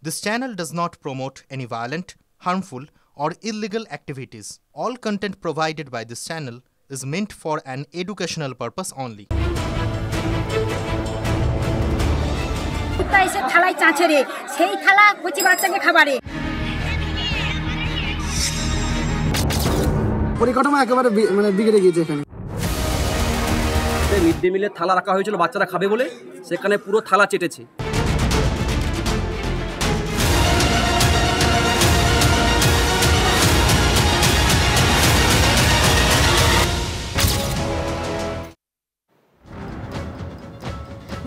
This channel does not promote any violent, harmful, or illegal activities. All content provided by this channel is meant for an educational purpose only. পরিকাঠামো একেবারে বিগড়ে গিয়েছে এখানে। Mid day মিলের থালা রাখা হয়েছিল বাচ্চারা খাবে বলে, সেখানে পুরো থালা চেটেছে।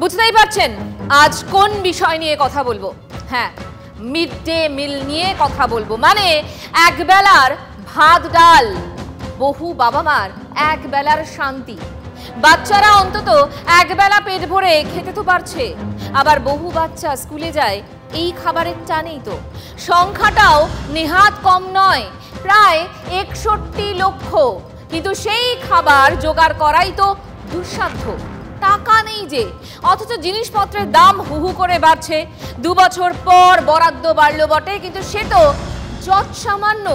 বুঝতেই পারছেন আজ কোন বিষয় নিয়ে কথা বলবো। হ্যাঁ, মিড ডে মিল নিয়ে কথা বলবো। মানে এক বেলার ভাত ডাল, বহু বাবা মার এক বেলার শান্তি। বাচ্চারা অন্তত এক বেলা পেট ভরে খেতে তো পারছে, আবার বহু বাচ্চা স্কুলে যায় এই খাবারের টানেই। তো সংখ্যাটাও নেহাত কম নয়, প্রায় 61 লক্ষ। কিন্তু সেই খাবার জোগাড় করাই তো দুঃসাধ্য। টাকা নেই যে, অথচ জিনিসপত্রের দাম হুহু করে বাড়ছে। 2 বছর পর বরাদ্দ বাড়লো বটে, কিন্তু সে তো যৎসামান্য।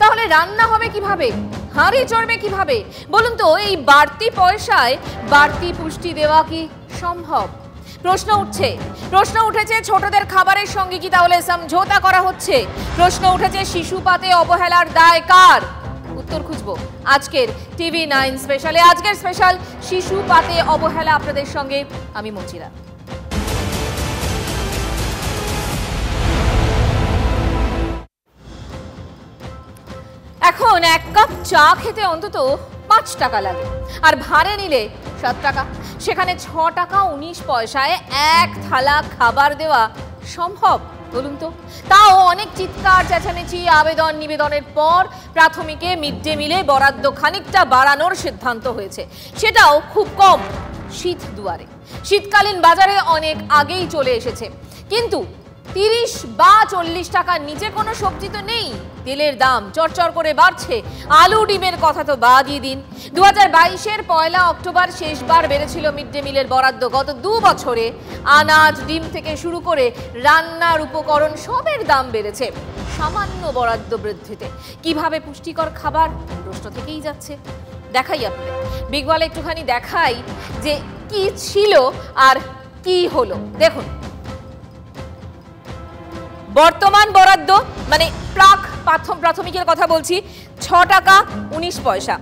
তাহলে রান্না হবে কিভাবে, হাঁড়ি চড়বে কিভাবে বলুন তো? এই বাড়তি পয়সায় বাড়তি পুষ্টি দেওয়া কি সম্ভব? প্রশ্ন উঠেছে ছোটদের খাবারের সঙ্গে কি তাহলে সমঝোতা করা হচ্ছে? প্রশ্ন উঠেছে শিশুপাতে অবহেলার দায় কার? উত্তর খুঁজবো আজকের TV9 স্পেশালে। আজকের স্পেশাল শিশু পাতে অবহেলা, আপনাদের সঙ্গে আমি মঞ্চিরা। এখন এক কাপ চা খেতে অন্তত 5 টাকা লাগে, আর ভাড়ে নিলে 7 টাকা। সেখানে 6 টাকা 19 পয়সায় এক থালা খাবার দেওয়া সম্ভব বলুন তো? তাও অনেক চিৎকার চেঁচামেচি, আবেদন নিবেদনের পর প্রাথমিকে মিড ডে মিলে বরাদ্দ খানিকটা বাড়ানোর সিদ্ধান্ত হয়েছে, সেটাও খুব কম। শীত দুয়ারে, শীতকালীন বাজারে অনেক আগেই চলে এসেছে, কিন্তু 30 বা 40 টাকার নিচে কোনো সবজি তো নেই। তেলের দাম চরচর করে বাড়ছে, আলু ডিমের কথা তো বাদই দিন। 2022-এর 1 অক্টোবর শেষবার বেড়েছিল মিড ডে মিলের বরাদ্দ। গত 2 বছরে আনাজ, ডিম থেকে শুরু করে রান্নার উপকরণ সবের দাম বেড়েছে। সামান্য বরাদ্দ বৃদ্ধিতে কিভাবে পুষ্টিকর খাবার, প্রশ্ন থেকেই যাচ্ছে। দেখাই আপনাদের বিগ বলে একটুখানি দেখাই যে কি ছিল আর কি হলো। দেখুন, বর্তমান বরাদ্দ মানে প্রাথমিকের কথা বলছি, 6 টাকা 19 পয়সা।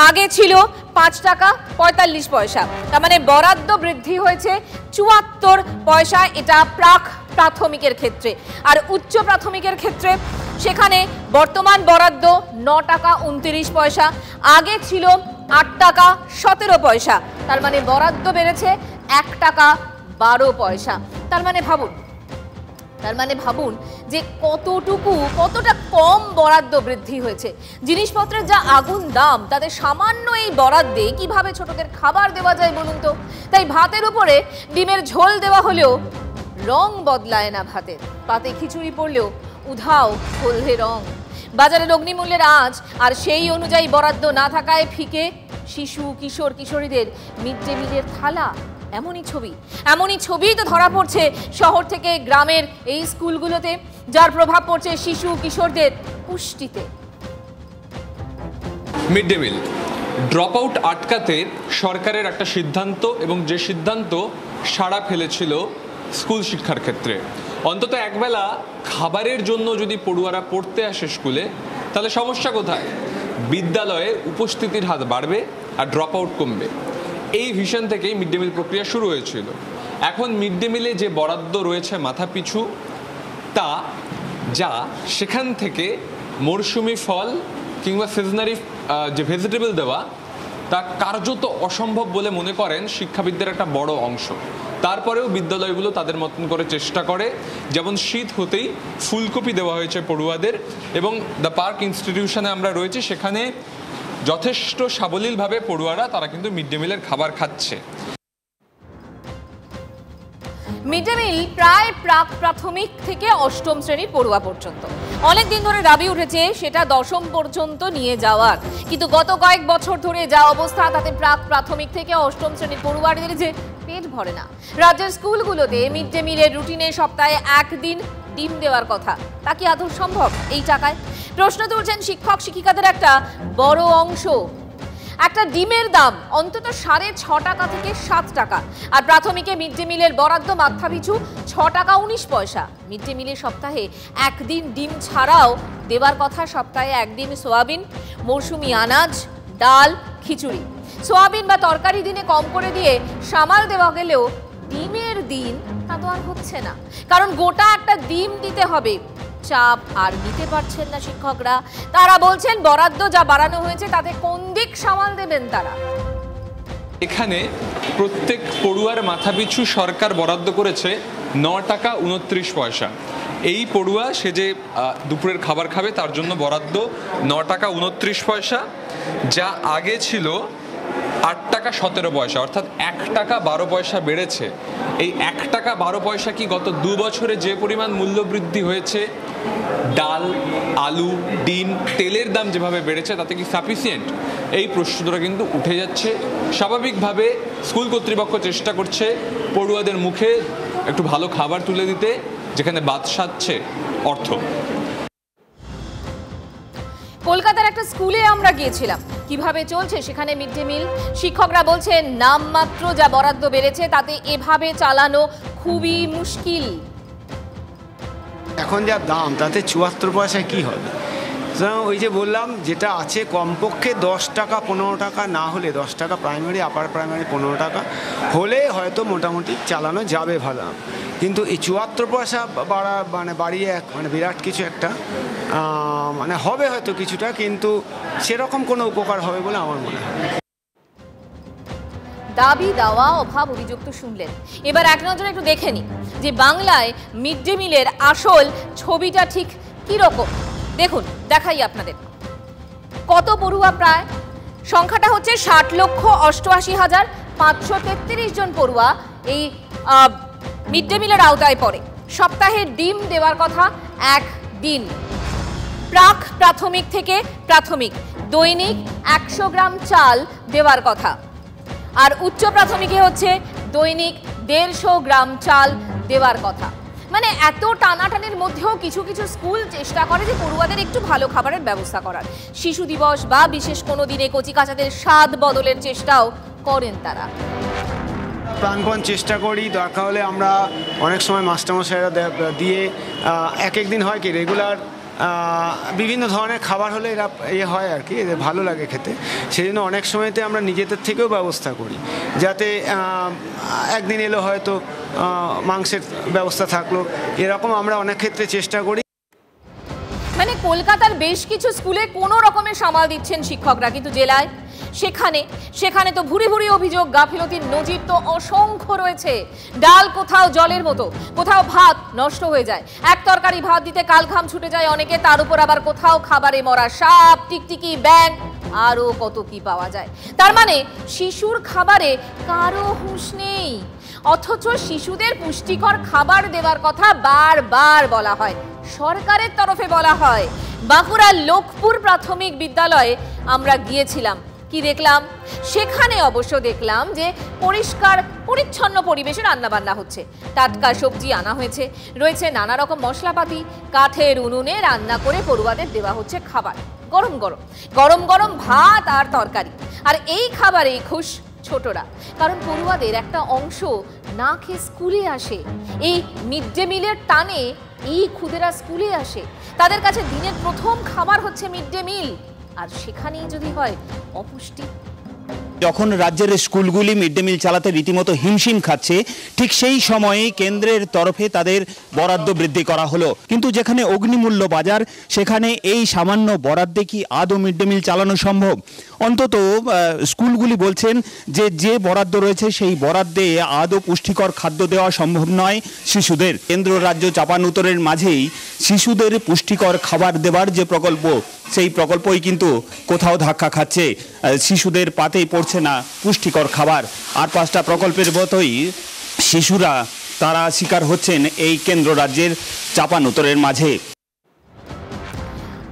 আগে ছিল 5 টাকা 45 পয়সা। তার মানে বরাদ্দ বৃদ্ধি হয়েছে 74 পয়সা। এটা প্রাথমিকের ক্ষেত্রে। আর উচ্চ প্রাথমিকের ক্ষেত্রে সেখানে বর্তমান বরাদ্দ 9 টাকা 29 পয়সা। আগে ছিল 8 টাকা 17 পয়সা। তার মানে বরাদ্দ বেড়েছে 1 টাকা 12 পয়সা। তার মানে ভাবুন যে কতটা কম বরাদ্দ বৃদ্ধি হয়েছে। জিনিসপত্রের যা আগুন দাম, তাদের সামান্য এই বরাদ্দে কিভাবে ছোটদের খাবার দেওয়া যায় বলুন তো? তাই ভাতের উপরে ডিমের ঝোল দেওয়া হলেও রং বদলায় না ভাতের। পাতে খিচুড়ি পড়লেও উধাও হলদে রং। বাজারে অগ্নিমূল্যের আঁচ, আর সেই অনুযায়ী বরাদ্দ না থাকায় ফিকে শিশু কিশোরীদের মিড ডে মিলের থালা। এমনই ছবি তো ধরা পড়ছে শহর থেকে গ্রামের এই স্কুলগুলোতে, যার প্রভাব পড়ছে শিশু কিশোরদের পুষ্টিতে। Mid day meal drop out আটকাতে সরকারের একটা সিদ্ধান্ত, এবং যে সিদ্ধান্ত সাড়া ফেলেছিল স্কুল শিক্ষার ক্ষেত্রে। অন্তত একবেলা খাবারের জন্য যদি পড়ুয়ারা পড়তে আসে স্কুলে, তাহলে সমস্যা কোথায়? বিদ্যালয়ে উপস্থিতির হার বাড়বে আর ড্রপ আউট কমবে। এই ভিশন থেকেই মিড ডে মিল প্রক্রিয়া শুরু হয়েছিল। এখন মিড ডে মিলে যে বরাদ্দ রয়েছে মাথাপিছু, যা সেখান থেকে মরশুমি ফল কিংবা সিজনারি যে ভেজিটেবল দেওয়া, তা কার্যত অসম্ভব বলে মনে করেন শিক্ষাবিদদের একটা বড় অংশ। তারপরেও বিদ্যালয়গুলো তাদের মতন করে চেষ্টা করে। যেমন শীত হতেই ফুলকপি দেওয়া হয়েছে পড়ুয়াদের, এবং দ্য পার্ক ইনস্টিটিউশনে আমরা রয়েছি, সেখানে যথেষ্ট সাবলীলভাবে পড়ুয়ারা তারা কিন্তু মিড ডে মিলের খাবার খাচ্ছে। মিড ডে মিল প্রায় প্রাথমিক থেকে 8ম শ্রেণীর পড়ুয়া পর্যন্ত অনেক দিন ধরে দাবি উঠেছে সেটা 10ম পর্যন্ত নিয়ে যাওয়ার, কিন্তু গত কয়েক বছর ধরে যা অবস্থা, তাতে প্রাথমিক থেকে 8ম শ্রেণীর পড়ুয়াদের যে পেট ভরে না। রাজ্যের স্কুলগুলোতে মিড ডে মিলের রুটিনে সপ্তাহে 1 দিন ডিম দেওয়ার কথা, তা কি আদৌ সম্ভব এই টাকায়? প্রশ্ন তুলছেন শিক্ষক শিক্ষিকাদের একটা বড় অংশ। একটা ডিমের দাম অন্তত 6.5 টাকা থেকে 7 টাকা, আর প্রাথমিকে মিড ডে মিলের বরাদ্দ মাথাপিছু 6 টাকা 19 পয়সা। মিড ডে মিলে সপ্তাহে একদিন ডিম ছাড়াও দেওয়ার কথা সপ্তাহে একদিন সোয়াবিন, মৌসুমি আনাজ, ডাল, খিচুড়ি। সোয়াবিন বা তরকারি দিনে কম করে দিয়ে সামাল দেওয়া গেলেও ডিমের দিন তা তো আর হচ্ছে না, কারণ গোটা একটা ডিম দিতে হবে। চাপ আর নিতে পারছেন না শিক্ষকরা। তারা বলছেন বরাদ্দ যা বাড়ানো হয়েছে তাতে কোন দিক সামাল দেবেন তারা। এখানে প্রত্যেক পড়ুয়ার মাথাপিছু সরকার বরাদ্দ করেছে 9 টাকা 29 পয়সা। এই পড়ুয়া সে যে দুপুরের খাবার খাবে তার জন্য বরাদ্দ 9 টাকা 29 পয়সা, যা আগে ছিল 8 টাকা 17 পয়সা, অর্থাৎ 1 টাকা 12 পয়সা বেড়েছে। এই 1 টাকা 12 পয়সা কি গত 2 বছরে যে পরিমাণ মূল্য বৃদ্ধি হয়েছে, ডাল, আলু, ডিম, তেলের দাম যেভাবে বেড়েছে তাতে কি সাফিসিয়েন্ট? এই প্রশ্নটা কিন্তু উঠে যাচ্ছে। স্বাভাবিকভাবে স্কুল কর্তৃপক্ষ চেষ্টা করছে পড়ুয়াদের মুখে একটু ভালো খাবার তুলে দিতে, যেখানে বাদ সাধছে অর্থ। কলকাতার একটা স্কুলে আমরা গিয়েছিলাম, কিভাবে চলছে সেখানে মিড ডে মিল। শিক্ষকরা বলছেন নামমাত্র যা বরাদ্দ বেড়েছে তাতে এভাবে চালানো খুবই মুশকিল। এখন যা দাম তাতে 74 পয়সা কি হবে? ওই যে বললাম, যেটা আছে কমপক্ষে 10 টাকা 15 টাকা, না হলে 10 টাকা প্রাইমারি, আপার প্রাইমারি 15 টাকা হলে হয়তো মোটামুটি চালানো যাবে ভালো। কিন্তু এই 74 পয়সা বাড়িয়ে বিরাট কিছু একটা হবে হয়তো কিছুটা, কিন্তু সেরকম কোনো উপকার হবে বলে আমার মনে হয়। দাবি দাওয়া অভাব অভিযোগ তো শুনলেন, এবার এক নজরে একটু দেখে নি যে বাংলায় মিড ডে মিলের আসল ছবিটা ঠিক কি রকম। দেখুন, দেখাই আপনাদের। কত পড়ুয়া? প্রায় সংখ্যাটা হচ্ছে 60,88,533 জন পড়ুয়া এই মিড ডে মিলের আওতায় পড়ে। সপ্তাহে ডিম দেওয়ার কথা এক দিন। প্রাক প্রাথমিক থেকে প্রাথমিক দৈনিক 100 গ্রাম চাল দেওয়ার কথা, আর উচ্চ প্রাথমিকে হচ্ছে দৈনিক 150 গ্রাম চাল দেওয়ার কথা। মানে এত টানাটানির মধ্যেও কিছু কিছু স্কুল চেষ্টা করে যে পড়ুয়াদের একটু ভালো খাবারের ব্যবস্থা করার। শিশু দিবস বা বিশেষ কোনো দিনে কচিকাচাদের স্বাদ বদলের চেষ্টাও করেন তারা। প্রাণপণ চেষ্টা করি, দরকার হলে আমরা অনেক সময় মাস্টারমশাইরা দিয়ে এক দিন হয় কি রেগুলার বিভিন্ন ধরনের খাবার হলে এরা হয় আর কি, এদের ভালো লাগে খেতে। সেই জন্য অনেক সময়তে আমরা নিজেদের থেকেও ব্যবস্থা করি, যাতে একদিন এলো হয়তো মাংসের ব্যবস্থা থাকলো, এরকম আমরা অনেক ক্ষেত্রে চেষ্টা করি। মানে কলকাতার বেশ কিছু স্কুলে কোনো রকমের সামাল দিচ্ছেন শিক্ষকরা, কিন্তু জেলায় সেখানে তো ভুরি ভুরি অভিযোগ, গাফিলতির নজির তো অসংখ্য রয়েছে। ডাল কোথাও জলের মতো, কোথাও ভাত নষ্ট হয়ে যায়, এক তরকারি ভাত দিতে কালঘাম ছুটে যায় অনেকে, তার উপর আবার কোথাও খাবারে মরা সাপ, টিকটিকি, ব্যাঙ, আরও কত কি পাওয়া যায়। তার মানে শিশুর খাবারে কারো হুঁশ নেই, অথচ শিশুদের পুষ্টিকর খাবার দেওয়ার কথা বারবার বলা হয়, সরকারের তরফে বলা হয়। বাঁকুড়ার লোকপুর প্রাথমিক বিদ্যালয়ে আমরা গিয়েছিলাম, কি দেখলাম সেখানে? অবশ্য দেখলাম যে পরিষ্কার পরিচ্ছন্ন পরিবেশে রান্নাবান্না হচ্ছে, টাটকা সবজি আনা হয়েছে, রয়েছে নানা রকম মশলাপাতি, কাঠের উনুনে রান্না করে পড়ুয়াদের দেওয়া হচ্ছে খাবার, গরম গরম গরম গরম ভাত আর তরকারি। আর এই খাবারেই খুশ ছোটরা, কারণ পড়ুয়াদের একটা অংশ না খেয়ে স্কুলে আসে। এই মিড ডে মিলের টানে এই ক্ষুদেরা স্কুলে আসে, তাদের কাছে দিনের প্রথম খাবার হচ্ছে মিড ডে মিল, আর সেখানেই যদি হয় অপুষ্টি। যখন রাজ্যের স্কুলগুলি মিড ডে মিল চালাতে রীতিমতো হিমশিম খাচ্ছে, ঠিক সেই সময়ে কেন্দ্রের তরফে তাদের বরাদ্দ বৃদ্ধি করা হলো। কিন্তু যেখানে অগ্নিমূল্য বাজার, সেখানে এই সামান্য বরাদ্দে কি আদৌ মিড ডে মিল চালানো সম্ভব? অন্তত স্কুলগুলি বলছেন যে বরাদ্দ রয়েছে সেই বরাদ্দে আদৌ পুষ্টিকর খাদ্য দেওয়া সম্ভব নয় শিশুদের। কেন্দ্র রাজ্য চাপানুতরের মাঝেই শিশুদের পুষ্টিকর খাবার দেবার যে প্রকল্প, সেই প্রকল্পই কিন্তু কোথাও ধাক্কা খাচ্ছে। শিশুদের পাতেই পড়ছে না পুষ্টিকর খাবার। আর 5টা প্রকল্পের মতোই শিশুরা তারা শিকার হচ্ছেন এই কেন্দ্র রাজ্যের চাপানুতরের মাঝে।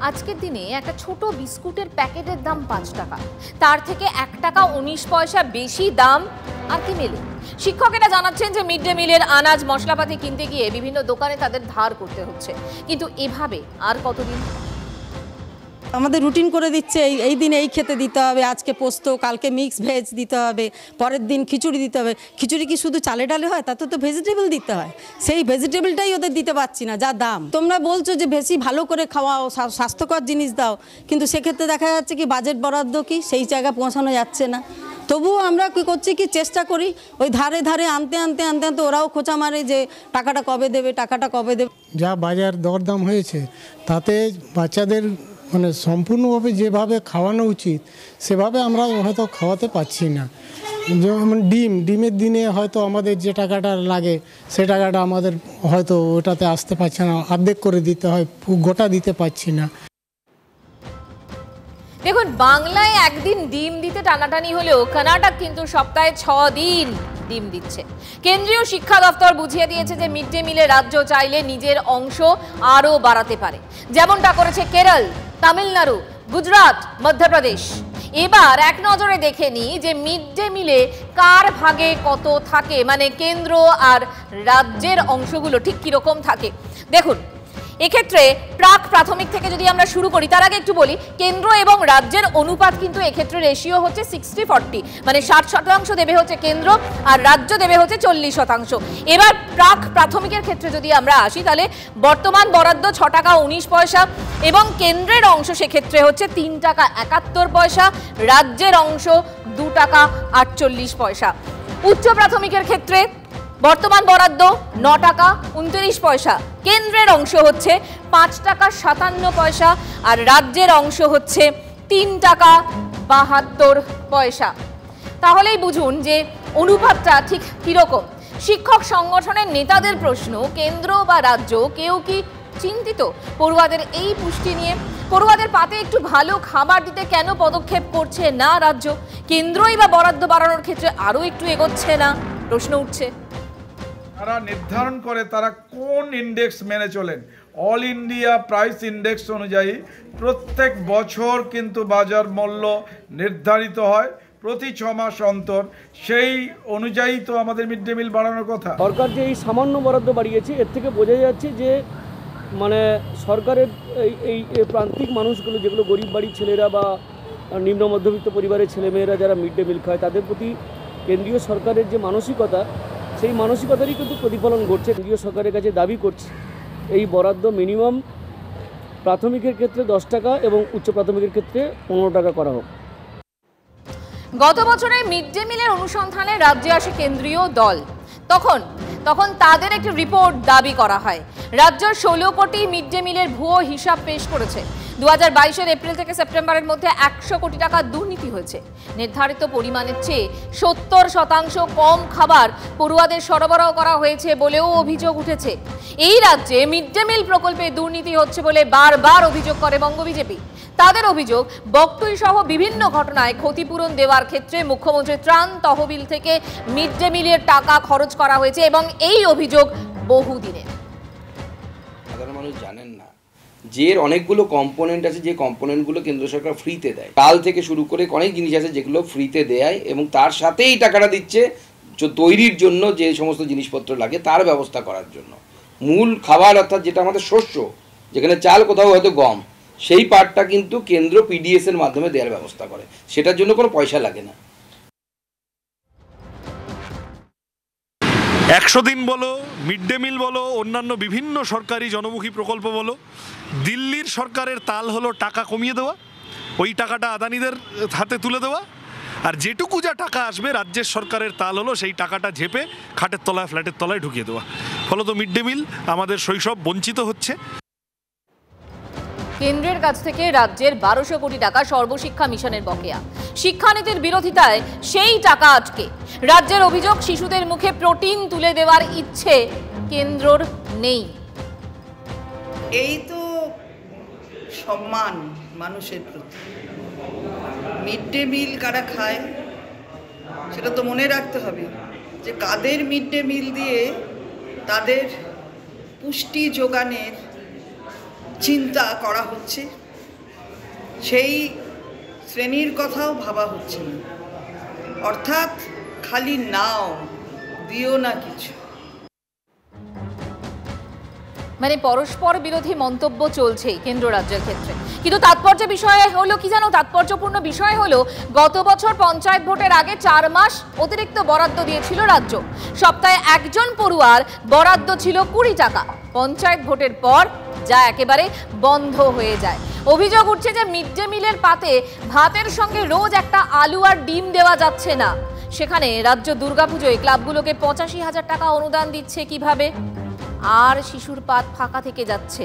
আজকের দিনে একটা ছোট বিস্কুটের প্যাকেটের দাম 5 টাকা, তার থেকে 1 টাকা 19 পয়সা বেশি দাম আর কি মেলে? শিক্ষকেরা জানাচ্ছেন যে মিড ডে মিলের আনাজ মশলাপাতি কিনতে গিয়ে বিভিন্ন দোকানে তাদের ধার করতে হচ্ছে, কিন্তু এভাবে আর কতদিন? আমাদের রুটিন করে দিচ্ছে এই দিন এই খেতে দিতে হবে, আজকে পোস্ত, কালকে মিক্স ভেজ দিতে হবে, পরের দিন খিচুড়ি দিতে হবে। খিচুড়ি কি শুধু চালে ডালে হয়? তাতে তো ভেজিটেবল দিতে হয়, সেই ভেজিটেবলটাই ওদের দিতে পারছি না যা দাম। তোমরা বলছো যে বেশি ভালো করে খাওয়াও, স্বাস্থ্যকর জিনিস দাও, কিন্তু সেক্ষেত্রে দেখা যাচ্ছে কি বাজেট বরাদ্দ কি সেই জায়গায় পৌঁছানো যাচ্ছে না। তবুও আমরা কী করছি কি চেষ্টা করি ওই ধারে ধারে আনতে আনতে আনতে আনতে ওরাও খোঁচা মারে যে টাকাটা কবে দেবে, টাকাটা কবে দেবে। যা বাজার দরদাম হয়েছে তাতে বাচ্চাদের মানে সম্পূর্ণভাবে যেভাবে খাওয়ানো উচিত সেভাবে আমরা হয়তো খাওয়াতে পারছি না। যেমন ডিমের দিনে হয়তো আমাদের যে টাকাটা লাগে সে টাকাটা আমাদের হয়তো ওটাতে আসতে পারছে না, অর্ধেক করে দিতে হয়, গোটা দিতে পারছি না। দেখুন, বাংলায় একদিন ডিম দিতে টানাটানি হলেও কর্ণাটক কিন্তু সপ্তাহে 6 দিন ডিম দিচ্ছে। কেন্দ্রীয় শিক্ষা দপ্তর বুঝিয়ে দিয়েছে যে মিড ডে মিলে রাজ্য চাইলে নিজের অংশ আরও বাড়াতে পারে, যেমনটা করেছে কেরল, তামিলনাড়ু, গুজরাট, মধ্যপ্রদেশ। এবার এক নজরে দেখে নিই যে মিড ডে মিলে কার ভাগে কত থাকে, মানে কেন্দ্র আর রাজ্যের অংশগুলো ঠিক কিরকম থাকে। দেখুন, এক্ষেত্রে প্রাক প্রাথমিক থেকে যদি আমরা শুরু করি, তার আগে একটু বলি কেন্দ্র এবং রাজ্যের অনুপাত কিন্তু এক্ষেত্রে রেশিও হচ্ছে 60-40, মানে 60% দেবে হচ্ছে কেন্দ্র আর রাজ্য দেবে হচ্ছে 40%। এবার প্রাক প্রাথমিকের ক্ষেত্রে যদি আমরা আসি তাহলে বর্তমান বরাদ্দ 6 টাকা 19 পয়সা এবং কেন্দ্রের অংশ সেক্ষেত্রে হচ্ছে 3 টাকা 71 পয়সা, রাজ্যের অংশ 2 টাকা 48 পয়সা। উচ্চ প্রাথমিকের ক্ষেত্রে বর্তমান বরাদ্দ 9 টাকা 29 পয়সা, কেন্দ্রের অংশ হচ্ছে 5 টাকা 57 পয়সা আর রাজ্যের অংশ হচ্ছে 3 টাকা 72 পয়সা। তাহলেই বুঝুন যে অনুপাতটা ঠিক কিরকম। শিক্ষক সংগঠনের নেতাদের প্রশ্ন, কেন্দ্র বা রাজ্য কেউ কি চিন্তিত পড়ুয়াদের এই পুষ্টি নিয়ে? পড়ুয়াদের পাতে একটু ভালো খাবার দিতে কেন পদক্ষেপ করছে না রাজ্য? কেন্দ্রই বা বরাদ্দ বাড়ানোর ক্ষেত্রে আরও একটু এগোচ্ছে না? প্রশ্ন উঠছে। তারা নির্ধারণ করে তারা কোন ইন্ডেক্স মেনে চলেন। অল ইন্ডিয়া প্রাইস ইন্ডেক্স অনুযায়ী প্রত্যেক বছর কিন্তু বাজার মূল্য নির্ধারিত হয় প্রতি 6 মাস অন্তর, সেই অনুযায়ী তো আমাদের মিড ডে মিল বাড়ানোর কথা। সরকার যে এই সামান্য বরাদ্দ বাড়িয়েছে এর থেকে বোঝা যাচ্ছে যে মানে সরকারের এই প্রান্তিক মানুষগুলো, যেগুলো গরিব বাড়ির ছেলেরা বা নিম্ন মধ্যবিত্ত পরিবারের ছেলেমেয়েরা যারা মিড ডে মিল খায়, তাদের প্রতি কেন্দ্রীয় সরকারের যে মানসিকতা, সেই মানসিকতারই কিন্তু প্রতিফলন ঘটছে। কেন্দ্রীয় সরকারের কাছে দাবি করছে এই বরাদ্দ মিনিমাম প্রাথমিকের ক্ষেত্রে 10 টাকা এবং উচ্চ প্রাথমিকের ক্ষেত্রে 15 টাকা করা হোক। গত বছরের মিড ডে মিলের অনুসন্ধানে রাজ্যে আসে কেন্দ্রীয় দল। তখন তাদের একটি রিপোর্ট দাবি করা হয়। রাজ্য 16 কোটি মিড ডে মিলের ভুয়ো হিসাব পেশ করেছে। 2022-এর এপ্রিল থেকে সেপ্টেম্বরের মধ্যে 100 কোটি টাকা দুর্নীতি হয়েছে। নির্ধারিত পরিমাণের চেয়ে 70% কম খাবার পড়ুয়াদের সরবরাহ করা হয়েছে বলেও অভিযোগ উঠেছে। এই রাজ্যে মিড ডে মিল প্রকল্পে দুর্নীতি হচ্ছে বলে বারবার অভিযোগ করে বঙ্গ বিজেপি। তাদের অভিযোগ, বকটুই সহ বিভিন্ন ঘটনায় ক্ষতিপূরণ দেওয়ার ক্ষেত্রে মুখ্যমন্ত্রীর ত্রাণ তহবিল থেকে মিড ডে মিলের টাকা খরচ করা হয়েছে এবং এই অভিযোগ বহুদিনের। সাধারণ মানুষ জানেন না যে অনেকগুলো কম্পোনেন্ট আছে, যে কম্পোনেন্টগুলো কেন্দ্র সরকার ফ্রিতে দেয়। কাল থেকে শুরু করে অনেক জিনিস আছে যেগুলো ফ্রিতে দেয় এবং তার সাথেই টাকাটা দিচ্ছে তৈরির জন্য যে সমস্ত জিনিসপত্র লাগে তার ব্যবস্থা করার জন্য। মূল খাবার অর্থাৎ যেটা আমাদের শস্য, যেখানে চাল কোথাও হয়তো গম, সেই পার্টটা কিন্তু কেন্দ্র পিডিএস এর মাধ্যমে দেওয়ার ব্যবস্থা করে, সেটার জন্য কোনো পয়সা লাগে না। 100 দিন বলো, মিড ডে মিল বলো, অন্যান্য বিভিন্ন সরকারি জনমুখী প্রকল্প বলো, দিল্লির সরকারের তাল হলো টাকা কমিয়ে দেওয়া, ওই টাকাটা আদানিদের হাতে তুলে দেওয়া, আর যেটুকু যা টাকা আসবে রাজ্যের সরকারের তাল হলো সেই টাকাটা ঝেপে খাটের তলায় ফ্ল্যাটের তলায় ঢুকিয়ে দেওয়া। ফলত মিড ডে মিল আমাদের শৈশব বঞ্চিত হচ্ছে। কেন্দ্রের কাছ থেকে রাজ্যের 1200 কোটি টাকা সর্বশিক্ষা মিশনের বকেয়া। শিক্ষানীতির বিরোধিতায় সেই টাকা আটকে। রাজ্যের অভিযোগ, শিশুদের মুখে প্রোটিন তুলে দেওয়ার ইচ্ছে কেন্দ্রর নেই। এই তো সম্মান মানুষের প্রতি। মিড ডে মিল কারা খায় সেটা তো মনে রাখতে হবে যে কাদের মিড ডে মিল দিয়ে তাদের পুষ্টি যোগানের চিন্তা করা হচ্ছে সেই শ্রেণীর কথাও ভাবা হচ্ছে না। অর্থাৎ খালি নাও, দিও না কিছু। মানে পরস্পর বিরোধী মন্তব্য চলছেই কেন্দ্র রাজ্যের ক্ষেত্রে। কিন্তু তাৎপর্য বিষয় হলো কি জানো, তাৎপর্যপূর্ণ বিষয় হলো গত বছর পঞ্চায়েত ভোটের আগে 4 মাস অতিরিক্ত বরাদ্দ দিয়েছিল রাজ্য। সপ্তাহে একজন পড়ুয়ার বরাদ্দ ছিল 20 টাকা। পঞ্চায়েত ভোটের পর যা একেবারে বন্ধ হয়ে যায়। অভিযোগ উঠছে যে মিড ডে মিলের পাতে ভাতের সঙ্গে রোজ একটা আলু আর ডিম দেওয়া যাচ্ছে না। সেখানে রাজ্য দুর্গাপুজোয় ক্লাবগুলোকে 85,000 টাকা অনুদান দিচ্ছে কিভাবে? আর শিশুর পাত ফাঁকা থেকে যাচ্ছে।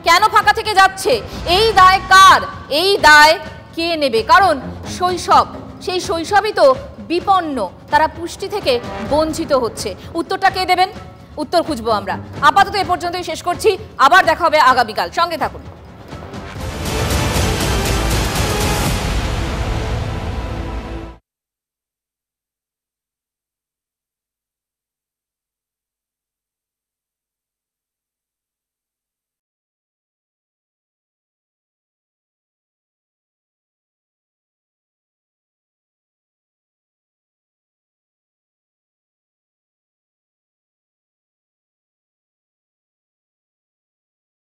কেন ফাঁকা থেকে যাচ্ছে? এই দায় কার? এই দায় কে নেবে? কারণ শৈশব, সেই শৈশবই তো বিপন্ন, তারা পুষ্টি থেকে বঞ্চিত হচ্ছে। উত্তরটা কে দেবেন? উত্তর খুঁজবো আমরা। আপাতত এ পর্যন্তই শেষ করছি, আবার দেখা হবে আগামীকাল। সঙ্গে থাকুন।